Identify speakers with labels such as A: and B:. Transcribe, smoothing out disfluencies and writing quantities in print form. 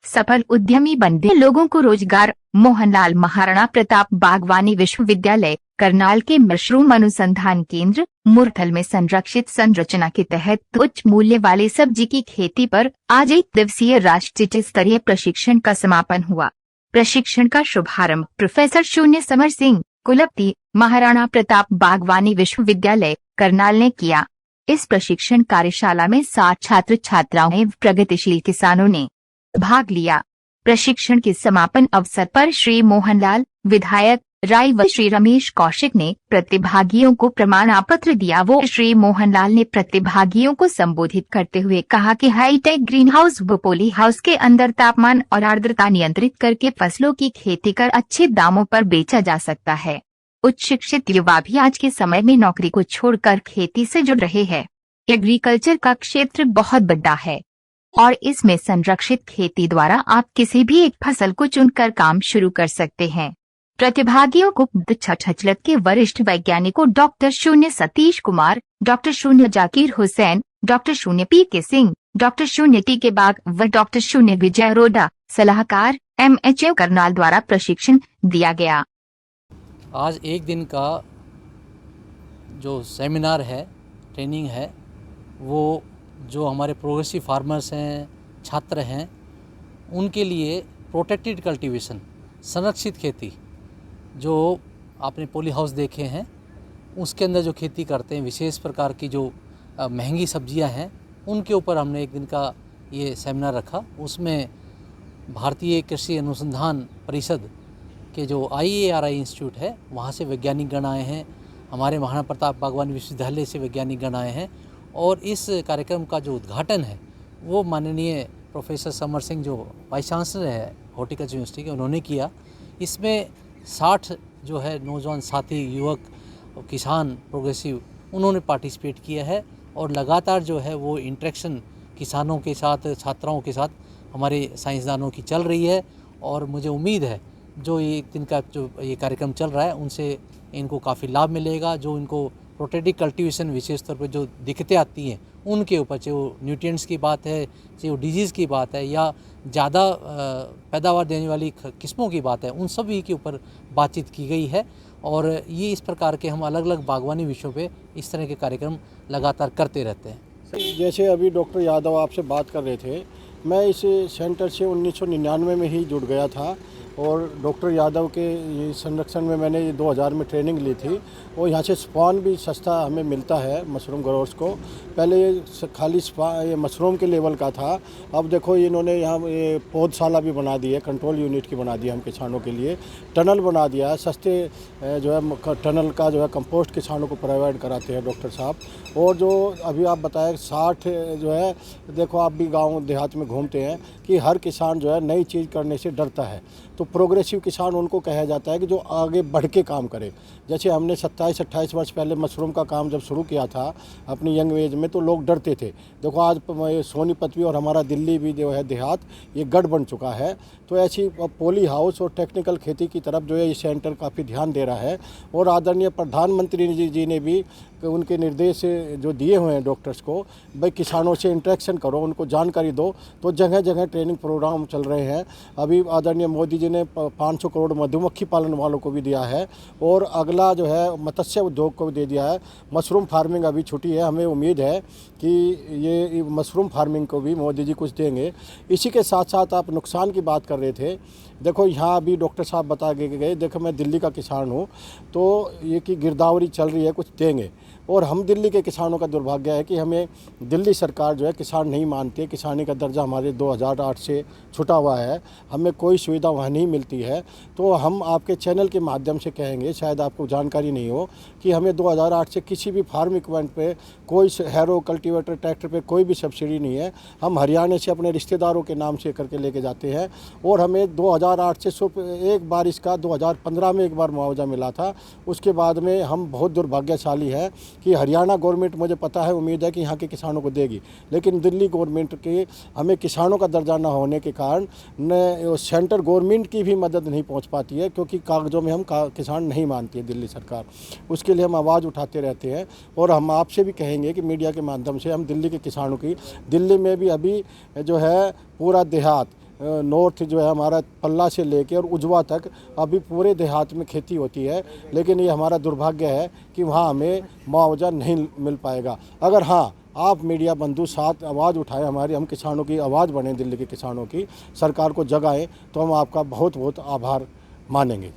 A: सफल उद्यमी बनते लोगों को रोजगार। मोहनलाल महाराणा प्रताप बागवानी विश्वविद्यालय करनाल के मशरूम अनुसंधान केंद्र मुरथल में संरक्षित संरचना के तहत उच्च मूल्य वाले सब्जी की खेती पर आज 1 दिवसीय राष्ट्रीय स्तरीय प्रशिक्षण का समापन हुआ। प्रशिक्षण का शुभारंभ प्रोफेसर शून्य समर सिंह, कुलपति महाराणा प्रताप बागवानी विश्वविद्यालय करनाल ने किया। इस प्रशिक्षण कार्यशाला में 60 छात्र छात्राओं एवं प्रगतिशील किसानों ने भाग लिया। प्रशिक्षण के समापन अवसर पर श्री मोहनलाल, विधायक राय व श्री रमेश कौशिक ने प्रतिभागियों को प्रमाण पत्र दिया। वो श्री मोहनलाल ने प्रतिभागियों को संबोधित करते हुए कहा कि हाईटेक ग्रीन हाउस व पोली हाउस के अंदर तापमान और आर्द्रता नियंत्रित करके फसलों की खेती कर अच्छे दामों पर बेचा जा सकता है। उच्च शिक्षित युवा भी आज के समय में नौकरी को छोड़कर खेती से जुड़ रहे हैं। एग्रीकल्चर का क्षेत्र बहुत बड़ा है और इसमें संरक्षित खेती द्वारा आप किसी भी एक फसल को चुनकर काम शुरू कर सकते हैं। प्रतिभागियों को छछलत के वरिष्ठ वैज्ञानिकों डॉक्टर शून्य सतीश कुमार, डॉक्टर शून्य जाकिर हुसैन, डॉक्टर शून्य पी.के. सिंह, डॉक्टर शून्य टी.के. बाग व डॉक्टर शून्य विजय रोडा, सलाहकार MHA करनाल द्वारा प्रशिक्षण दिया गया।
B: आज एक दिन का जो सेमिनार है, ट्रेनिंग है, वो जो हमारे प्रोग्रेसिव फार्मर्स हैं, छात्र हैं, उनके लिए प्रोटेक्टेड कल्टीवेशन, संरक्षित खेती, जो आपने पॉली हाउस देखे हैं उसके अंदर जो खेती करते हैं, विशेष प्रकार की जो महंगी सब्जियां हैं, उनके ऊपर हमने एक दिन का ये सेमिनार रखा। उसमें भारतीय कृषि अनुसंधान परिषद के जो IARI इंस्टीट्यूट है, वहाँ से वैज्ञानिक गण आए हैं, हमारे महाराणा प्रताप बागवानी विश्वविद्यालय से वैज्ञानिक गण आए हैं और इस कार्यक्रम का जो उद्घाटन है वो माननीय प्रोफेसर समर सिंह जो वाइस चांसलर है हॉर्टिकल्चर यूनिवर्सिटी के, उन्होंने किया। इसमें 60 जो है नौजवान साथी, युवक, किसान, प्रोग्रेसिव, उन्होंने पार्टिसिपेट किया है और लगातार जो है वो इंटरेक्शन किसानों के साथ, छात्राओं के साथ, हमारे साइंसदानों की चल रही है और मुझे उम्मीद है जो ये एक दिन का जो ये कार्यक्रम चल रहा है उनसे इनको काफ़ी लाभ मिलेगा। जो इनको प्रोटेक्टिव कल्टीवेशन विशेष तौर पर जो दिक्कतें आती हैं उनके ऊपर, चाहे वो न्यूट्रिएंट्स की बात है, चाहे वो डिजीज़ की बात है या ज़्यादा पैदावार देने वाली किस्मों की बात है, उन सभी के ऊपर बातचीत की गई है और ये इस प्रकार के हम अलग अलग बागवानी विषयों पे इस तरह के कार्यक्रम लगातार करते रहते हैं।
C: जैसे अभी डॉक्टर यादव आपसे बात कर रहे थे, मैं इस सेंटर से 1999 में ही जुड़ गया था और डॉक्टर यादव के ये संरक्षण में मैंने 2000 में ट्रेनिंग ली थी और यहाँ से स्पॉन भी सस्ता हमें मिलता है मशरूम ग्रोवर्स को। पहले ये खाली ये मशरूम के लेवल का था, अब देखो इन्होंने यहाँ ये पौधशाला भी बना दी है, कंट्रोल यूनिट की बना दी है हम किसानों के लिए, टनल बना दिया है, सस्ते जो है टनल का जो है कंपोस्ट किसानों को प्रोवाइड कराते हैं डॉक्टर साहब। और जो अभी आप बताएं 60 जो है, देखो आप भी गाँव देहात में घूमते हैं कि हर किसान जो है नई चीज़ करने से डरता है, तो प्रोग्रेसिव किसान उनको कहा जाता है कि जो आगे बढ़ के काम करे। जैसे हमने 27-28 वर्ष पहले मशरूम का काम जब शुरू किया था अपनी यंग एज में, तो लोग डरते थे। देखो आज सोनीपत भी और हमारा दिल्ली भी जो है देहात ये गढ़ बन चुका है। तो ऐसी पॉली हाउस और टेक्निकल खेती की तरफ जो है ये सेंटर काफ़ी ध्यान दे रहा है और आदरणीय प्रधानमंत्री जी ने भी उनके निर्देश जो दिए हुए हैं डॉक्टर्स को, भाई किसानों से इंटरेक्शन करो, उनको जानकारी दो, तो जगह जगह ट्रेनिंग प्रोग्राम चल रहे हैं। अभी आदरणीय मोदी जी ने 500 करोड़ मधुमक्खी पालन वालों को भी दिया है और अगला जो है मत्स्य उद्योग को भी दे दिया है। मशरूम फार्मिंग अभी छुट्टी है, हमें उम्मीद है कि ये मशरूम फार्मिंग को भी मोदी जी कुछ देंगे। इसी के साथ साथ आप नुकसान की बात कर रहे थे, देखो यहाँ अभी डॉक्टर साहब बता के गए, देखो मैं दिल्ली का किसान हूँ, तो ये कि गिरदावरी चल रही है, कुछ देंगे। और हम दिल्ली के किसानों का दुर्भाग्य है कि हमें दिल्ली सरकार जो है किसान नहीं मानती है, किसानी का दर्जा हमारे 2008 से छुटा हुआ है, हमें कोई सुविधा वहाँ नहीं मिलती है। तो हम आपके चैनल के माध्यम से कहेंगे, शायद आपको जानकारी नहीं हो, कि हमें 2008 से किसी भी फार्म इक्विपमेंट पे कोई हैरो, कल्टीवेटर, ट्रैक्टर पे कोई भी सब्सिडी नहीं है। हम हरियाणा से अपने रिश्तेदारों के नाम से करके लेके जाते हैं और हमें 2008 से सिर्फ एक बार इसका 2015 में एक बार मुआवजा मिला था। उसके बाद में हम बहुत दुर्भाग्यशाली है कि हरियाणा गवर्नमेंट, मुझे पता है, उम्मीद है कि यहाँ के किसानों को देगी, लेकिन दिल्ली गवर्नमेंट के हमें किसानों का दर्जा न होने के कारण न सेंटर गवर्नमेंट की भी मदद नहीं पहुँच पाती है, क्योंकि कागज़ों में हम किसान नहीं मानती है दिल्ली सरकार। उसके लिए हम आवाज़ उठाते रहते हैं और हम आपसे भी कहेंगे कि मीडिया के माध्यम से हम दिल्ली के किसानों की, दिल्ली में भी अभी जो है पूरा देहात नॉर्थ जो है हमारा पल्ला से लेके और उजवा तक अभी पूरे देहात में खेती होती है, लेकिन ये हमारा दुर्भाग्य है कि वहाँ हमें मुआवजा नहीं मिल पाएगा। अगर हाँ आप मीडिया बंधु साथ आवाज़ उठाएं हमारी, हम किसानों की आवाज़ बने, दिल्ली के किसानों की, सरकार को जगाएं, तो हम आपका बहुत बहुत आभार मानेंगे।